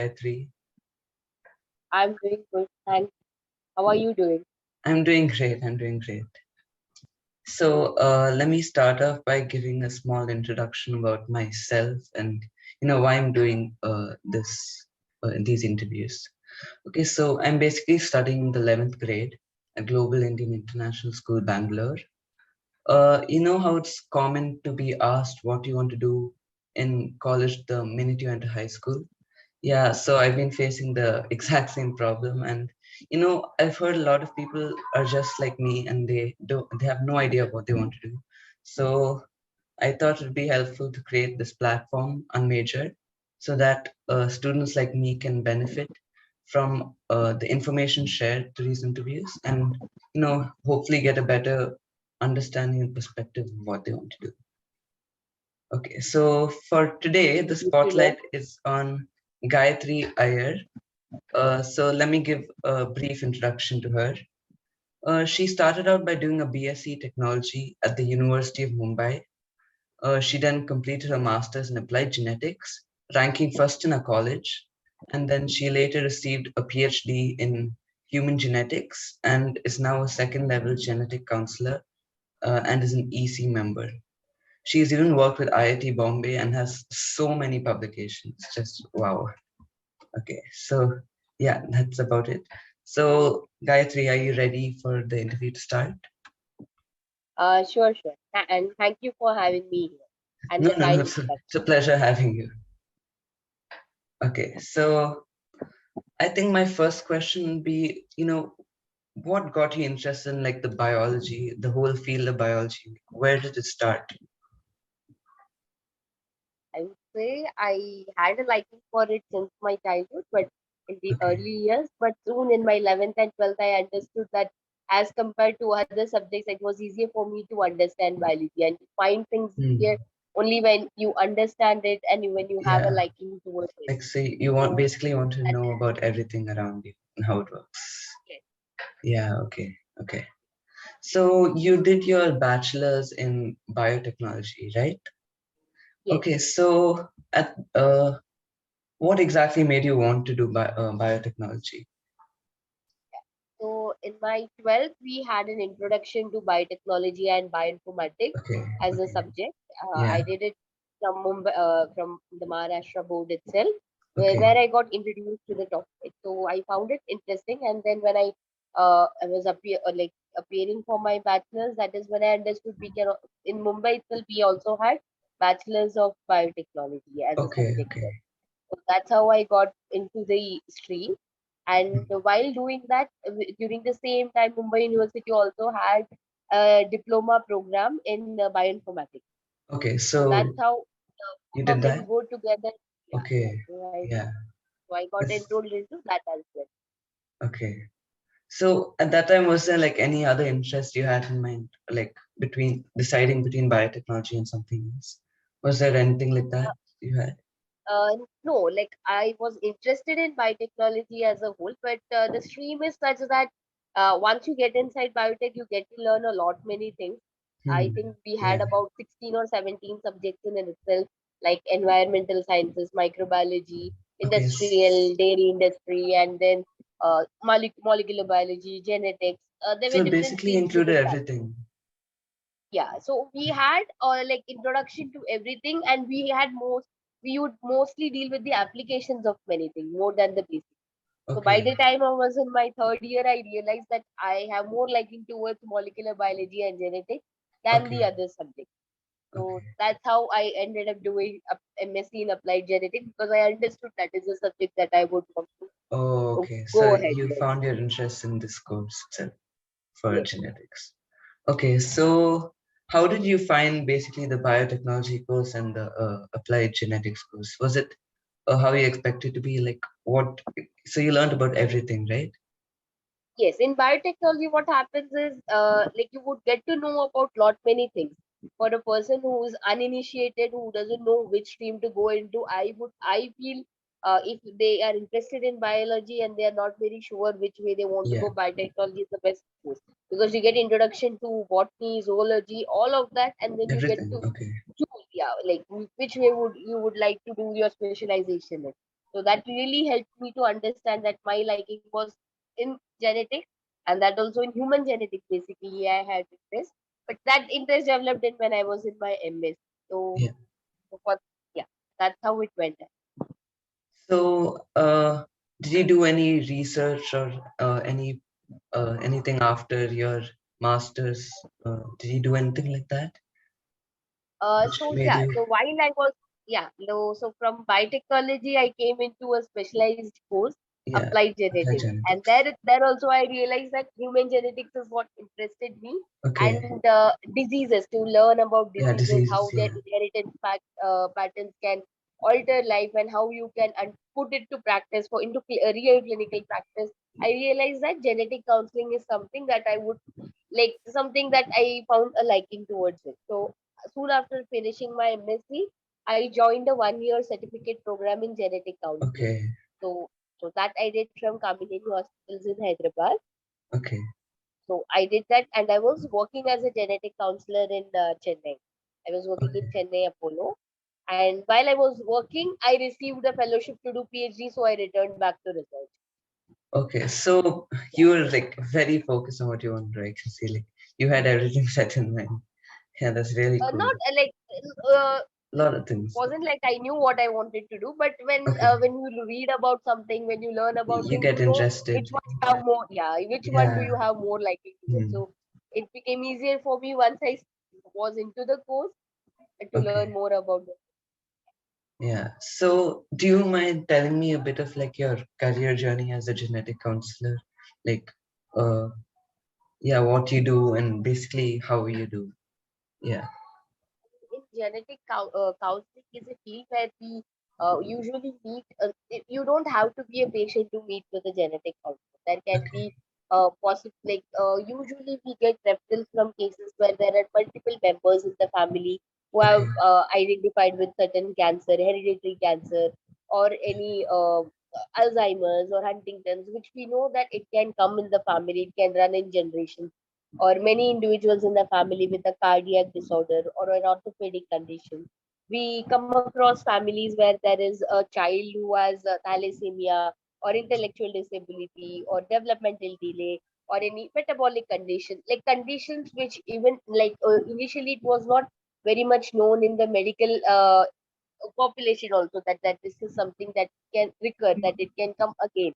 Gayatri? I'm doing good, thanks. How are you doing? I'm doing great. I'm doing great. So let me start off by giving a small introduction about myself and why I'm doing these interviews. Okay, so I'm basically studying the 11th grade at Global Indian International School, Bangalore. You know how it's common to be asked what you want to do in college the minute you enter high school? Yeah, so I've been facing the exact same problem, and I've heard a lot of people are just like me, and they have no idea what they want to do. So I thought it'd be helpful to create this platform, UnMajored, so that students like me can benefit from the information shared through these interviews, and hopefully get a better understanding and perspective of what they want to do. Okay, so for today, the Good to know. spotlight is on Gayatri Iyer. So let me give a brief introduction to her. She started out by doing a BSc Technology at the University of Mumbai. She then completed her master's in applied genetics, ranking first in her college, and then she later received a PhD in human genetics and is now a second level genetic counselor and is an EC member. She's even worked with IIT Bombay and has so many publications. Just wow. Okay, so yeah, that's about it. So, Gayatri, are you ready for the interview to start? Sure. And thank you for having me here and No, the no, no, kind it's a introduction. pleasure having you. Okay, so I think my first question would be, what got you interested in like the biology, the whole field of biology? Where did it start? I would say I had a liking for it since my childhood, but in the Okay. early years. But soon in my 11th and 12th, I understood that as compared to other subjects, it was easier for me to understand biology and to find things Hmm. easier only when you understand it and when you have a Yeah. liking towards it. Like say you want So basically want to that know about everything around you and how it works. yes, Yeah, okay. Okay. So you did your bachelor's in biotechnology, right? yes. Okay, so at what exactly made you want to do biotechnology? So in my 12th, we had an introduction to biotechnology and bioinformatics Okay, as a okay, subject. I yeah, did it from Mumbai, from the Maharashtra board itself, okay, where I got introduced to the topic. So I found it interesting, and then when I was appearing for my bachelor's, that is when I understood we can in Mumbai itself we also had bachelor's of biotechnology as a okay, subject okay. there. So that's how I got into the stream. And while doing that, during the same time, Mumbai University also had a diploma program in bioinformatics. Okay, So that's so how you both did of them that? go together. Yeah. Okay, yeah, So I got that's enrolled into that as well. okay. So at that time, was there like any other interest you had in mind, like between deciding between biotechnology and something else? Was there anything like that you had? No, like I was interested in biotechnology as a whole, but the stream is such that once you get inside biotech, you get to learn a lot many things. I Hmm. think we had Yeah. about 16 or 17 subjects in itself, like environmental sciences, microbiology, Okay. industrial, dairy industry, and then molecular biology, genetics. There So were it different basically streams included within that. everything. Yeah, so we had like introduction to everything, and we would mostly deal with the applications of many things more than the basics. So by Okay. the time I was in my third year, I realized that I have more liking towards molecular biology and genetics than the Okay. other subjects. So Okay. that's how I ended up doing a MSc in applied genetics, because I understood that is a subject that I would want to Oh, okay. So go ahead you with. found your interest in this course itself for Yes. genetics. Okay. So how did you find basically the biotechnology course and the applied genetics course? Was it how you expected to be? Like what? So you learned about everything, right? Yes, in biotechnology, what happens is like you would get to know about lot many things. For a person who is uninitiated, who doesn't know which stream to go into, I feel if they are interested in biology and they are not very sure which way they want to Yeah. go, biotechnology is the best course, because you get introduction to botany, zoology, all of that, and then you get Everything. to Okay. choose, yeah, like which way would you would like to do your specialization in. So So that really helped me to understand that my liking was in genetics, and that also in human genetics. Basically, I had interest, but that interest developed in when I was in my MS. So, Yeah. so for, yeah, that's how it went. So, did you do any research or anything after your master's? Did you do anything like that, which So made yeah, you? so while I was, yeah, no, so from biotechnology I came into a specialized course, Yeah, applied applied genetics, and genetics. there also I realized that human genetics is what interested me, Okay. and diseases, to learn about Yeah, diseases, diseases. how their Yeah. inheritance patterns can alter life, and how you can put it to practice for into real clinical practice. I realized that genetic counseling is something that I would like, something that I found a liking towards it. So soon after finishing my MSc, I joined a 1 year certificate program in genetic counseling. Okay. So that I did from Kamineni Hospitals in Hyderabad. Okay. So I did that, and I was working as a genetic counselor in Chennai. I was working in Okay. Chennai Apollo, and while I was working, I received a fellowship to do PhD. So I returned back to research. Okay. So you were like very focused on what you wanted, right? I can see like you had everything set in mind. Yeah, that's really cool. Not like uh, A lot of things. wasn't like I knew what I wanted to do, but Okay. when you read about something, when you learn about You things, get you know interested. which one you have more. Yeah, which one do Yeah. you have more liking towards? Hmm. So it became easier for me once I was into the course to learn Okay. more about it. Yeah. So, do you mind telling me a bit of like your career journey as a genetic counselor? Like, uh, yeah, what you do and basically how you do. Yeah. In genetic counseling is a field where we usually meet. You don't have to be a patient to meet with a genetic counselor. There can Okay. be possible, like usually we get referrals from cases where there are multiple members in the family who have Okay. identified with certain cancer, hereditary cancer, or any Alzheimer's or Huntington's, which we know that it can come in the family, it can run in generations, or many individuals in the family with a cardiac disorder or an orthopedic condition. We come across families where there is a child who has thalassemia or intellectual disability or developmental delay or any metabolic condition, like conditions which even like initially it was not very much known in the medical population also, that this is something that can recur, that it can come again.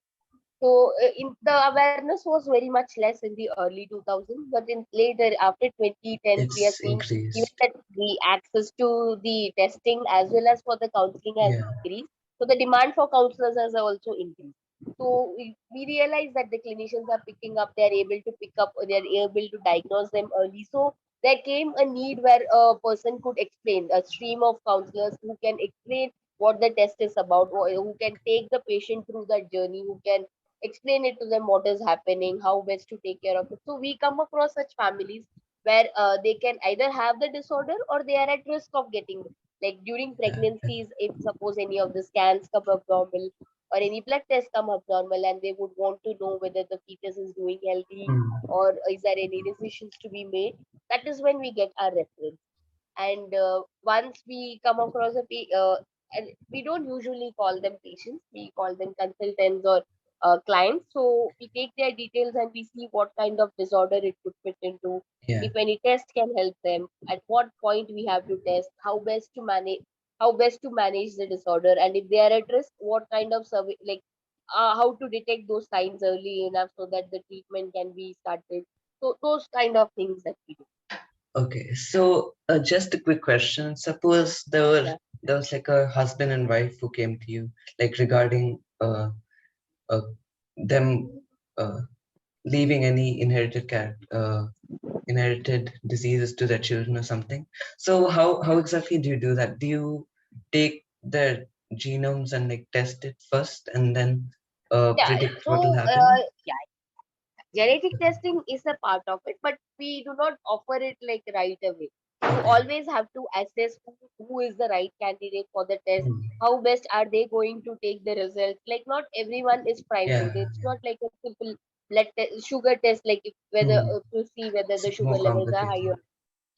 So in the awareness was very much less in the early 2000s, but in later after 2010s, we are It's seeing even increased. that the access to the testing as well as for the counseling has Yeah. increased. So the demand for counselors has also increased. So we realize that the clinicians are picking up, they are able to pick up, they are able to diagnose them early. So there came a need where a person could explain, a stream of counselors who can explain what the test is about, or who can take the patient through that journey, who can explain it to them what is happening, how best to take care of it. So we come across such families where they can either have the disorder or they are at risk of getting, like during Yeah. pregnancies, if suppose any of the scans come abnormal or any blood tests come abnormal, and they would want to know whether the fetus is doing healthy Hmm. or is there any decisions to be made, that is when we get our reference. And once we come across and we don't usually call them patients, we call them consultants or clients. So we take their details and we see what kind of disorder it could fit into, Yeah. if any test can help them, at what point we have to test, how best to manage the disorder, and if they are at risk, what kind of survey, like how to detect those signs early enough so that the treatment can be started. So those kind of things that we do. Okay. So, just a quick question. Suppose Yeah. there was like a husband and wife who came to you, like regarding uh them uh leaving any inherited diseases to their children or something. So how exactly do you do that? Do you take their genomes and like test it first and then Yeah, yeah. predict what will So, happen? yeah, genetic testing is a part of it, but we do not offer it like right away. You Okay. always have to assess who is the right candidate for the test. Hmm. How best are they going to take the results? Like not everyone is primed to. Yeah. It's not like a simple sugar test, like if, whether Hmm. to see whether It's the sugar more levels are high complicated. or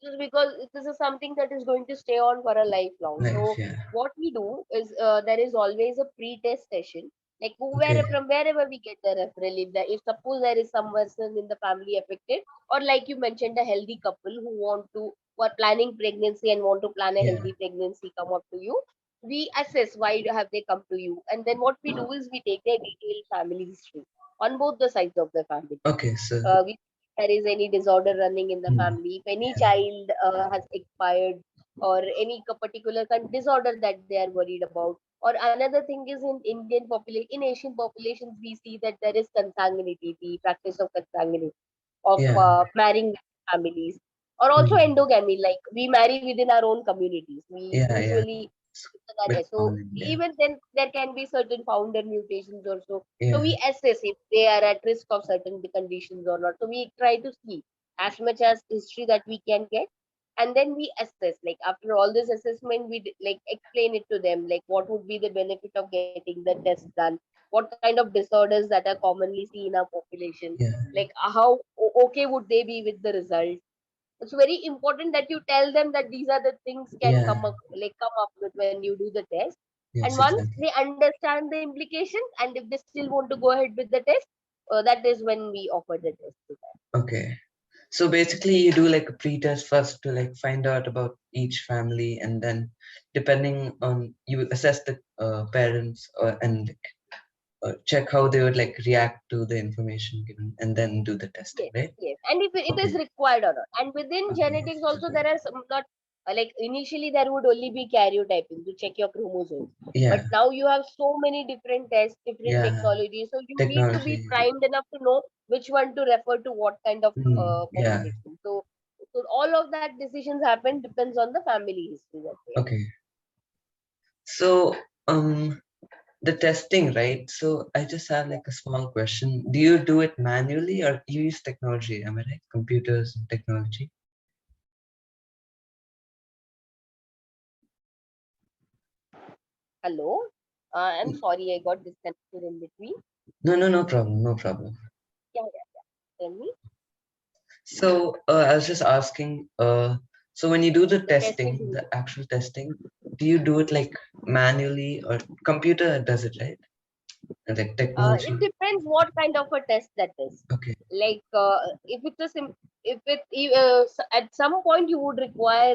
just because this is something that is going to stay on for a lifelong. Life, So yeah. what we do is there is always a pre-test session, like Okay. from wherever we get the referral. If suppose there is some person in the family affected, or like you mentioned, a healthy couple who are planning pregnancy and want to plan a Yeah. healthy pregnancy come up to you. We assess have they come to you, and then what we do is we take their detailed family history on both the sides of the family. Okay, so We there is any disorder running in the hmm, family, if any yeah, child has expired, or any particular disorder that they are worried about. Or another thing is, in Indian population, in Asian populations, we see that there is consanguinity, the practice of consanguinity, of yeah, marrying families, or also hmm, endogamy, like we marry within our own communities. We yeah, yeah. usually It's a bit so common in India. even then there can be certain founder mutations also. So Yeah, we assess if they are at risk of certain conditions or not. So we try to see as much as history that we can get, and then we assess. Like after all this assessment, like explain it to them, like what would be the benefit of getting the test done, what kind of disorders that are commonly seen in our population, yeah, like how okay would they be with the result. It's very important that you tell them that these are the things can yeah. come up with when you do the test. And Yes, once exactly. they understand the implications, and if they still want to go ahead with the test, that is when we offer the test to them. Okay. So basically, you do like a pre-test first to like find out about each family, and then depending on you assess the parents and check how they would like react to the information given, and then do the testing, Yes, right? yes, and if it is Okay. required or not. And within Okay. genetics also there are some not like initially there would only be karyotyping to check your chromosomes, but Yeah. now you have so many different tests, different Yeah. technologies, so you need to be Technology. primed enough to know which one to refer to what kind of Yeah. population. So all of that decisions happen depends on the family history that we have. Okay. So the testing, right? So I just have Yeah. like a small question. Do you do it manually or you use technology? Am I right? Computers and technology? Hello, I'm sorry I got disconnected in between. No, no, no problem. No problem. Yeah, yeah, tell me. So I was just asking, so when you do the The test is testing, the actual testing, do you do it like manually or computer does it, right? And like It technology? depends what kind of a test that is. Okay. Like if it's a if it at some point you would require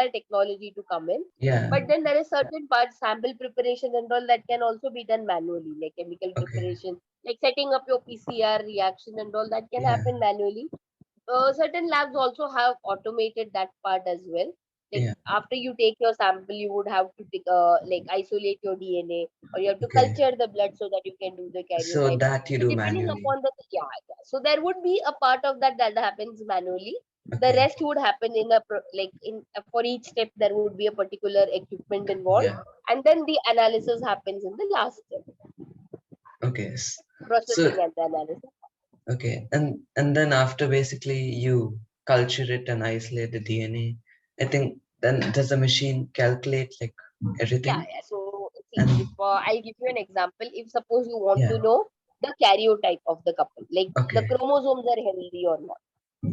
technology to come in, Yeah. but then there is certain parts, sample preparation and all, that can also be done manually, like chemical Okay. preparation, like setting up your PCR reaction and all, that can Yeah. happen manually. Certain labs also have automated that part as well. Like Yeah. after you take your sample, you would have to like isolate your DNA, or you have to Okay. culture the blood so that you can do the So karyotyping. that you So do depending manually. upon the so there would be a part of that happens manually. The Okay. rest would happen in like in for each step there would be a particular equipment involved, Yeah. and then the analysis happens in the last step, Okay. So processing and the analysis. okay, and then after basically you culture it and isolate the DNA, I think then does the machine calculate like Yeah, everything? yeah. So see, And if I'll give you an example. If suppose you want yeah, to know the karyotype of the couple, like the okay, chromosomes are healthy or not.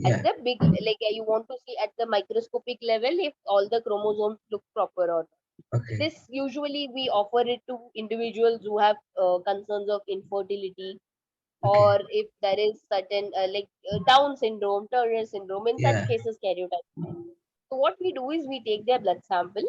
At yeah, the big, like you want to see at the microscopic level if all the chromosomes look proper or not. okay, This usually we offer it to individuals who have concerns of infertility, okay, or if there is certain Down syndrome, Turner syndrome. In such yeah, cases, karyotype. So what we do is we take their blood sample.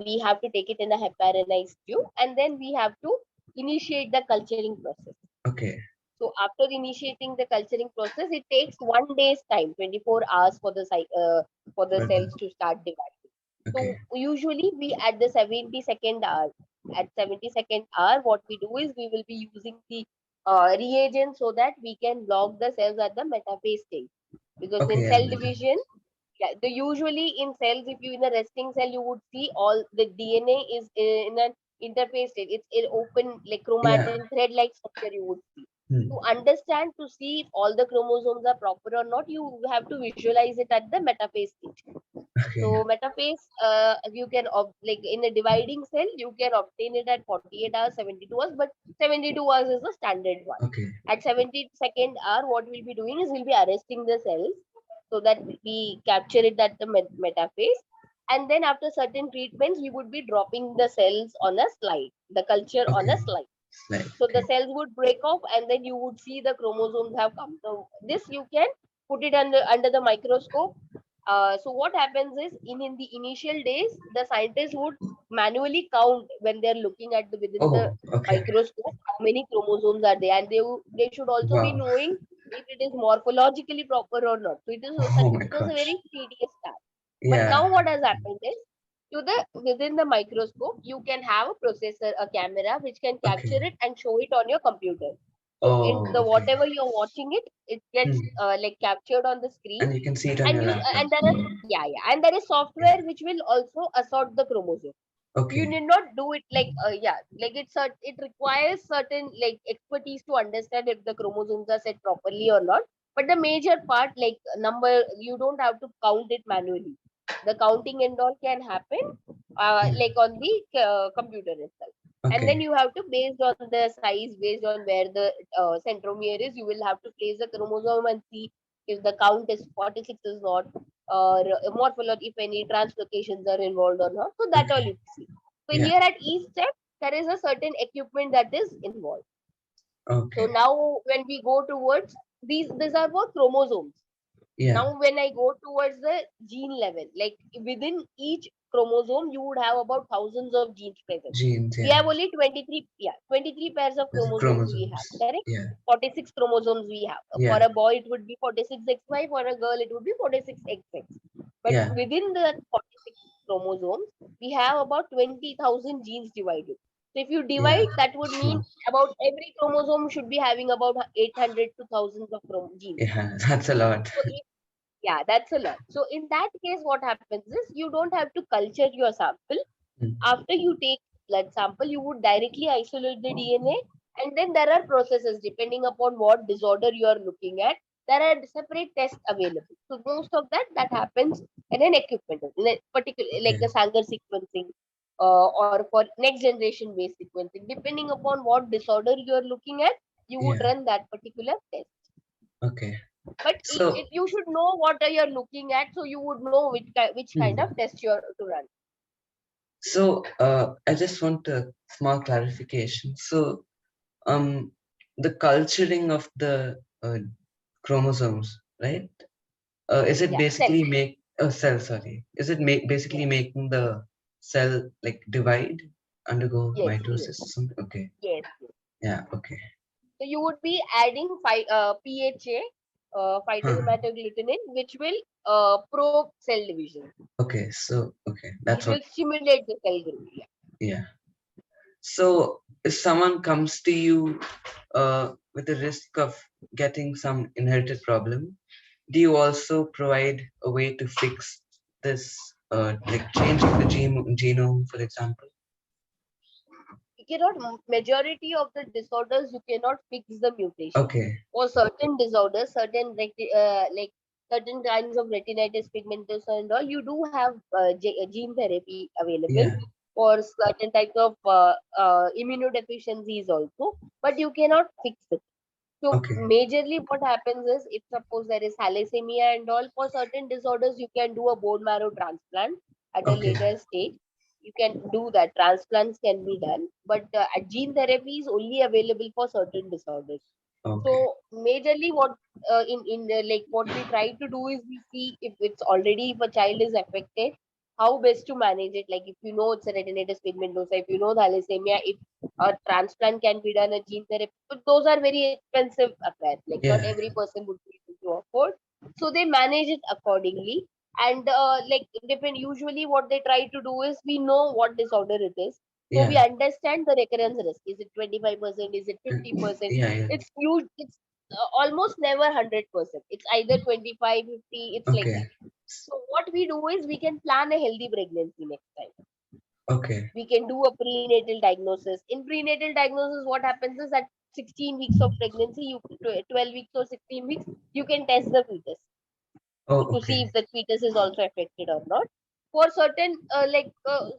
We have to take it in a heparinized tube, and then we have to initiate the culturing process. okay, So after initiating the culturing process, it takes 1 day's time, 24 hours for the for the cells to start dividing. okay, So usually we at the 72nd hour, at 72nd hour, what we do is we will be using the reagent so that we can log the cells at the metaphase stage. Because in okay, yeah, cell division, yeah, the usually in cells, if you in a resting cell, you would see all the DNA is in an interface state. It's in open like yeah, chromatin thread-like structure. You would see. To hmm, understand to see if all the chromosomes are proper or not, you have to visualize it at the metaphase stage. okay, So metaphase, you can like in a dividing cell, you can obtain it at 48 hours, 72 hours, but 72 hours is the standard one. okay, At 72nd hour, what we'll be doing is we'll be arresting the cells, so that we capture it at the metaphase. And then after certain treatments, we would be dropping the cells on a slide, the culture on Okay. a slide. Like, So the okay. cells would break off, and then you would see the chromosomes have come. So this you can put it under the microscope. So what happens is in the initial days, the scientists would manually count when they're looking at the within the Oh, okay. microscope how many chromosomes are there, and they should also be Wow. knowing if it is morphologically proper or not. So Oh my it was a gosh. very tedious task. But Yeah. now what has happened is, to the within the microscope you can have a processor, a camera which can Okay. capture it and show it on your computer. So in Oh, the okay. whatever you're watching it, it gets Hmm. like captured on the screen. And you can see it on And your you laptop. and there is, yeah, yeah, and there is software which will also assort the chromosome. You Okay. need not do it like yeah, like it requires certain like expertise to understand if the chromosomes are set properly or not. But the major part, like number, you don't have to count it manually. The counting and all can happen Hmm. like on the computer itself. And then Okay. you have to, based on the size, based on where the centromere is, you will have to place the chromosome and see if the count is 46 is not, or morphology, if any translocations are involved or not. So that all Okay. you see. So Yeah. here at each step, there is a certain equipment that is involved. So Okay. now when we go towards these are for chromosomes. Yeah. Now when I go towards the gene level, like within each chromosome, you would have about thousands of genes present. Genes. We Yeah. have only 23, yeah, 23 pairs of There's chromosomes we have, chromosomes. correct? Yeah. 46 chromosomes we have. For Yeah. a boy, it would be 46XY. For a girl, it would be 46XX. But Yeah. within the 46 chromosomes, we have about 20,000 genes divided. So if you Yeah. divide, that would mean Wow. about every chromosome should be having about 800 to thousands of genes. Yeah. That's a lot. So yeah, that's a lot. So in that case, what happens is you don't have to culture your sample. Hmm. After you take blood sample, you would directly isolate the DNA, and then there are processes depending upon what disorder you are looking at. There are separate tests available. So most of that happens in an equipment, particularly like Okay. the Sanger sequencing, or for next generation based sequencing. Depending upon what disorder you are looking at, you would Yeah. run that particular test. Okay. But So, you should know what you're looking at, so you would know which kind hmm. of test you're to run. So, I just want a small clarification. So, um, the culturing of the chromosomes, right? Is it Yeah, cell. basically make a cell? Sorry, is it basically Yes, making the cell like divide, undergo yes, yes, mitosis or something? Okay. yes, yes. Yeah. Okay. So you would be adding PHA, Huh. phytohematoglutinin, which will probe cell division. Okay. So, okay, It that's will what. stimulate the cell growth. Yeah. Yeah. So, if someone comes to you with the risk of getting some inherited problem, do you also provide a way to fix this, like changing the genome, for example? You cannot, majority of the disorders, you cannot fix the mutation. Okay. For certain disorders, like certain kinds of retinitis pigmentosa and all, you do have gene therapy available Yeah. for certain types of immunodeficiencies also, but you cannot fix it. So Okay. majorly what happens is, if suppose there is thalassemia and all, for certain disorders you can do a bone marrow transplant at a Okay. later stage. You can do that. Transplants can be done, but gene therapy is only available for certain disorders. Okay. So majorly what in like what we try to do is we see if it's already, if a child is affected, how best to manage it. Like if you know it's a retinitis pigmentosa, if you know thalassemia, if a transplant can be done, a gene therapy, but those are very expensive affairs. Like not Yeah. every person would be able to afford, so they manage it accordingly. And like depend, usually what they try to do is, we know what disorder it is, so we Yeah. understand the recurrence risk. Is it 25%? Is it Uh, 50%? Yeah. Yeah. It's huge. It's almost never 100%. It's either 25, 50. It's like Okay. that. So what we do is, we can plan a healthy pregnancy next time. Okay. We can do a prenatal diagnosis. In prenatal diagnosis, what happens is that 16 weeks of pregnancy, 12 weeks or 16 weeks, you can test the fetus Oh, to see okay. if the fetus is also affected or not. For certain,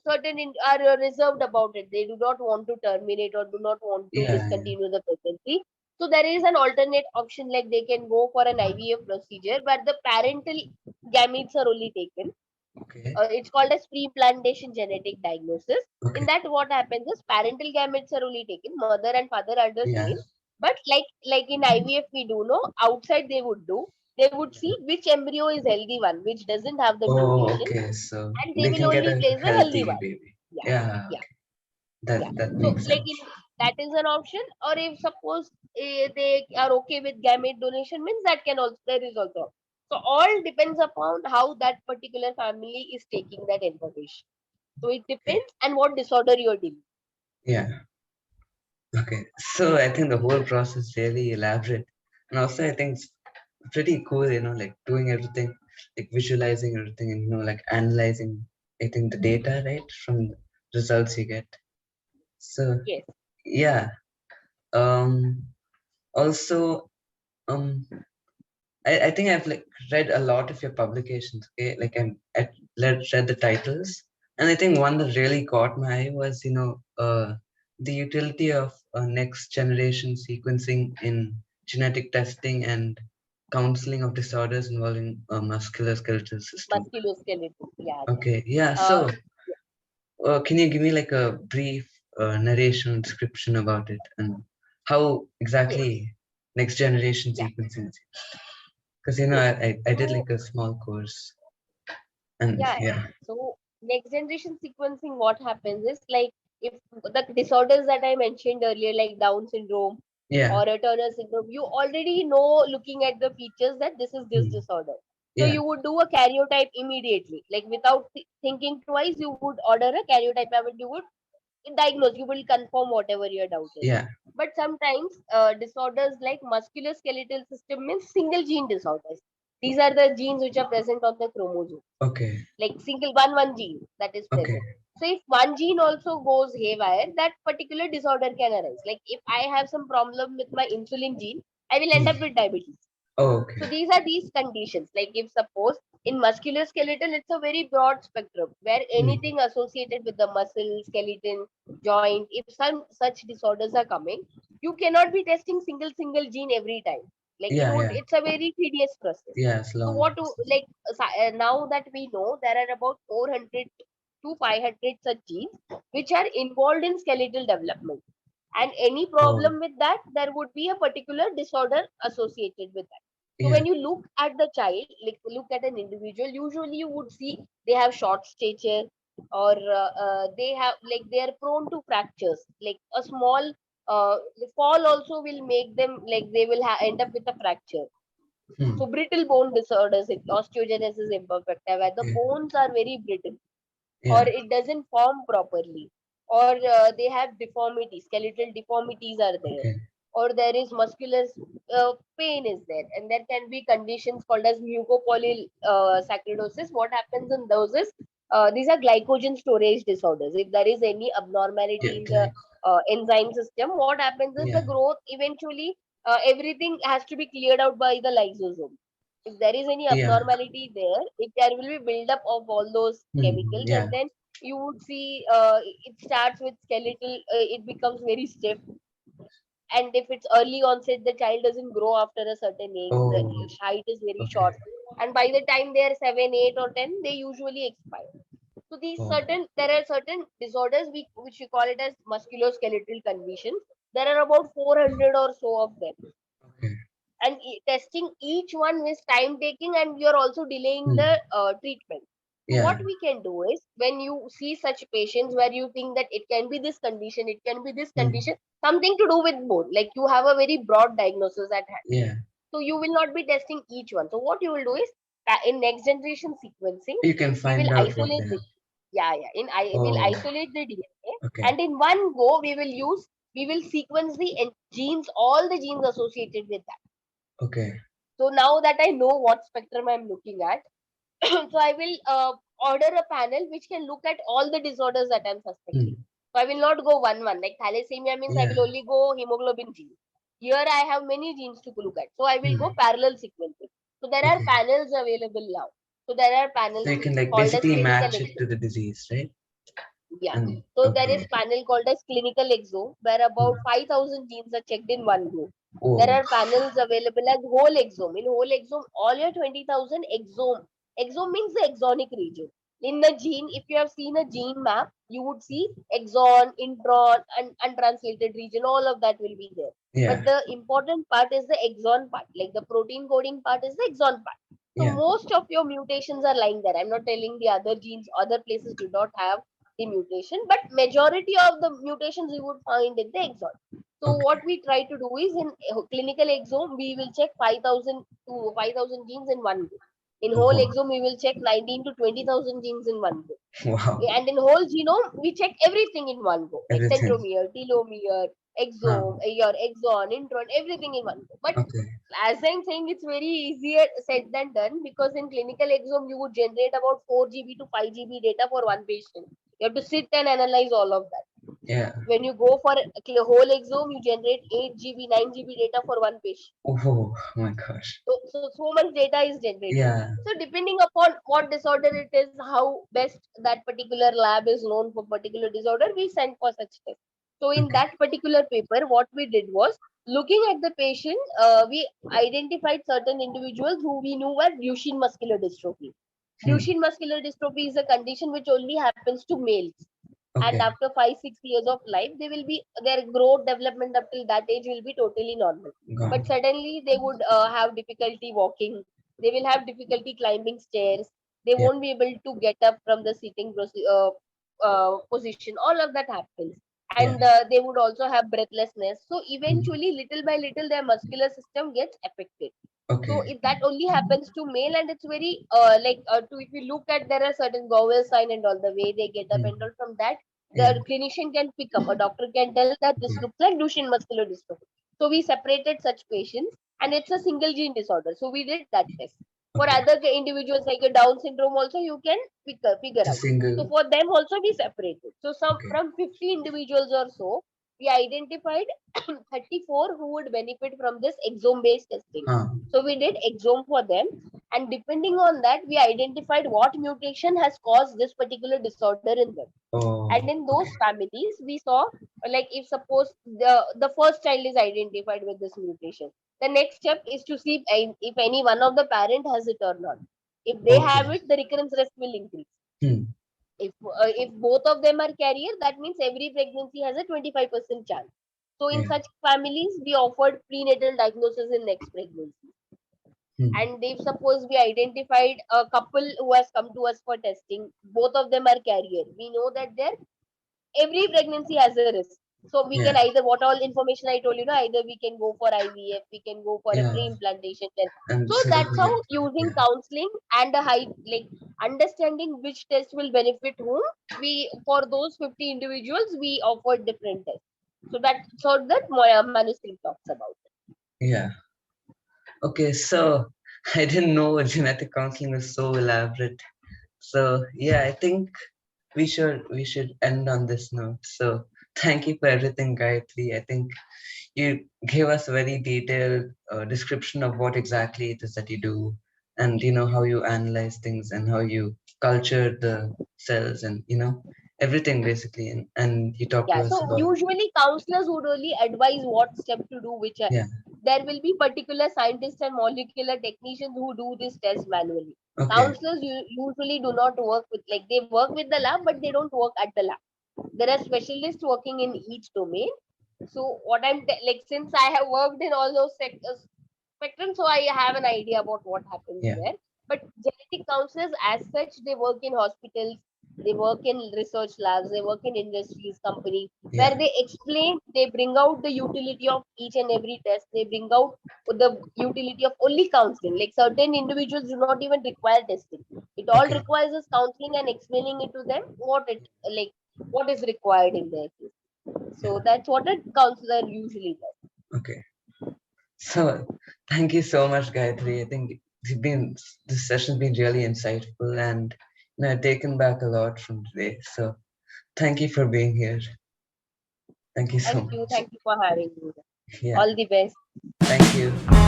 certain are reserved about it. They do not want to terminate or do not want to Yeah. Yeah. discontinue the pregnancy. So there is an alternate option, like they can go for an IVF procedure, but the parental gametes are only taken. Okay. It's called as pre-plantation genetic diagnosis. In Okay. that, what happens is parental gametes are only taken, mother and father are the Yeah. same. But like in IVF, we do know outside they would do. They would Yeah. see which embryo is healthy one, which doesn't have the Oh, mutation, okay. So and they they will can get only a place the healthy healthy one. baby. Yeah, Yeah. yeah, Okay. yeah. That So makes like in sense. that is an option, or if suppose they are okay with gamete donation, means that can also there is also. So all depends upon how that particular family is taking that information. So it Okay. depends and what disorder you're dealing. Yeah. Okay. So I think the whole process really elaborate. And also I think it's pretty cool, like doing everything, like visualizing everything and like analyzing, I think, the data, right, from the results you get. So Yes, yeah. Um also um I think I've like read a lot of your publications, okay? Like read the titles. And I think one that really caught my eye was, the utility of next generation sequencing in genetic testing and counseling of disorders involving musculoskeletal system. musculoskeletal. Yeah, yeah. Okay, yeah. Uh, So can you give me like a brief narration description about it and how yes, exactly next generation yeah, sequencing? Because yes. I did So like a small course, and yeah, yeah. yeah, So next generation sequencing, what happens is like if the disorders that I mentioned earlier, like Down syndrome yeah, or a Turner syndrome, you already know looking at the features that this is this hmm, disorder. So yeah, you would do a karyotype immediately, like without thinking twice. You would order a karyotype, and you would diagnose. You will confirm whatever your doubt is. yeah, But sometimes disorders like musculoskeletal system means single gene disorders. These are the genes which are present on the chromosome, okay, like single one gene that is okay, present. So if one gene also goes haywire, that particular disorder can arise. Like if I have some problem with my insulin gene, I will end hmm, up with diabetes. oh, okay, So these are these conditions. Like if suppose in musculoskeletal, it's a very broad spectrum where hmm, anything associated with the muscle, skeleton, joint, if some such disorders are coming, you cannot be testing single gene every time. Like it yeah, would, yeah, it's a very tedious process. yeah, it's So long what to process. like now that we know there are about 400 to 500 such genes which are involved in skeletal development, and any Oh, problem with that, there would be a particular disorder associated with that. So yeah, when you look at the child, like look at an individual, usually you would see they have short stature, or they have like they are prone to fractures, like a small fall also will make them like they will end up with a fracture. hmm, So brittle bone disorders, osteogenesis imperfecta, where the okay, bones are very brittle, or yeah, it doesn't form properly, or they have deformities, skeletal deformities are there, okay, or there is muscular pain is there, and there can be conditions called as mucopolysaccharidosis. What happens in those is these are glycogen storage disorders. If there is any yeah, abnormality in the like, enzyme system, what happens is the yeah, growth eventually everything has to be cleared out by the lysosome. If there is any yeah, abnormality there, if there will be buildup of all those hmm, chemicals, yeah, and then you would see it starts with skeletal, it becomes very stiff. And if it's early onset, the child doesn't grow after a certain age, the oh, height is very okay, short, and by the time they are 7, 8, or 10, they usually expire. So oh, there are certain disorders which we call it as musculoskeletal conditions. There are about 400 or so of them, okay, and testing each one is time taking, and you're also delaying hmm, the treatment. So yeah, what we can do is, when you see such patients where you think that it can be this condition, it can be this hmm, condition, something to do with bone, like you have a very broad diagnosis at hand, yeah, so you will not be testing each one. So what you will do is in next generation sequencing, you can we will find out what they isolate the, are. yeah, yeah, I will Oh, isolate the DNA, okay, and in one go we will sequence the genes, all the genes associated with that. okay, So now that I know what spectrum I'm looking at, so I will order a panel which can look at all the disorders that I'm suspecting. hmm, So I will not go one. Like thalassemia means I yeah, will only go hemoglobin gene. Here I have many genes to look at. So I will hmm, go parallel sequencing. So there are okay. panels available now. So there are So panels you can like called as basically clinical match it exome. to the disease, right? Yeah. And So there is okay, panel called as clinical exome where about hmm, 5,000 genes are checked in one group. There Oh, are panels available as whole exome. In whole exome, all your 20,000 exome. Exome means the exonic region. In the gene, if you have seen a gene map, you would see exon, intron, and untranslated region. All of that will be there. yeah, But the important part is the exon part. Like the protein coding part is the exon part. So yeah. most of your mutations are lying there. I'm not telling the other genes, other places do not have the mutation, but majority of the mutations you would find in the exon. So Okay. what we try to do is in clinical exome, we will check 5,000 to 5,000 genes in one go. In whole Oh, exome, we will check 19 to 20,000 genes in one go. wow. And in whole genome, we check everything in one go, like Everything. centromere, telomere, Huh. exome, your exon, intron, everything in one go. But Okay. as I'm saying, it's very easier said than done, because in clinical exome, you would generate about 4 GB to 5 GB data for one patient. You have to sit and analyze all of that. Yeah. When you go for a whole exome, you generate 8 GB, 9 GB data for one patient. Oh my gosh. So much data is generated. Yeah. So depending upon what disorder it is, how best that particular lab is known for particular disorder, we send for such tests. So in Okay. that particular paper, what we did was, looking at the patient, we identified certain individuals who we knew were Duchenne muscular dystrophy. Hmm. Duchenne muscular dystrophy is a condition which only happens to males, and Okay. after 5 6 years of life, they will be, their growth development up till that age will be totally normal. But Gone. suddenly they would have difficulty walking, they will have difficulty climbing stairs, they Yeah. won't be able to get up from the sitting position, all of that happens. Yeah. And they would also have breathlessness, so Hmm. eventually little by little their muscular system gets affected. So Okay. if that only happens to male, and it's very to, if you look at, there are certain Gowel sign and all, the way they get up Hmm. and all, from that the Yeah. clinician can pick up, a doctor can tell that this Okay. looks like Duchenne muscular dystrophy. So we separated such patients, and it's a single gene disorder. So we did that test. For Okay. other individuals like a Down syndrome, also you can figure It's a out. So single. for them also we separated. So some Okay. from 50 individuals or so, we identified 34 who would benefit from this exome based testing. Huh. So we did exome for them, and depending on that, we identified what mutation has caused this particular disorder in them. And Oh. in those Okay. families, we saw, like if suppose the first child is identified with this mutation, the next step is to see if any one of the parent has it or not. If they have Okay. it, the recurrence risk will increase. Hmm. If both of them are carrier, that means every pregnancy has a 25% chance. So in Yeah. such families, we offered prenatal diagnosis in next pregnancy. Hmm. And if suppose we identified a couple who has come to us for testing, both of them are carrier, we know that their every pregnancy has a risk. So we can Yeah. either, what all information I told you, know, either we can go for IVF, we can go for a Yeah. pre-implantation test. And So so they that's can how, get. using Yeah. counseling and a high, like understanding which test will benefit whom, we, for those 50 individuals, we offered different tests. So that's so that manuscript talks about. Yeah. Okay. So I didn't know genetic counseling was so elaborate. So yeah, I think we should end on this note. So thank you for everything, Gayatri. I think you gave us a very detailed description of what exactly it is that you do, and how you analyze things and how you culture the cells, and everything basically. And you talk to Yeah, us so about. usually counselors would only advise what step to do, which are, Yeah. there will be particular scientists and molecular technicians who do this test manually. Okay. Counselors usually do not work with, like they work with the lab, but they don't work at the lab. There are specialists working in each domain. So what like, since I have worked in all those sectors spectrum, so I have an idea about what happens Yeah. there. But genetic counselors, as such, they work in hospitals, they work in research labs, they work in industries, companies, where Yeah. they explain, they bring out the utility of each and every test, they bring out the utility of only counseling. Like certain individuals do not even require testing. It all Okay. requires is counseling and explaining it to them what it, like what is required in their case. Yeah. So that's what a counselor usually does. Okay. So thank you so much, Gayatri. I think this session's been really insightful, and I've taken back a lot from today. So thank you for being here. Thank you so Thank you. much. Thank you for having me. Yeah. All the best. Thank you.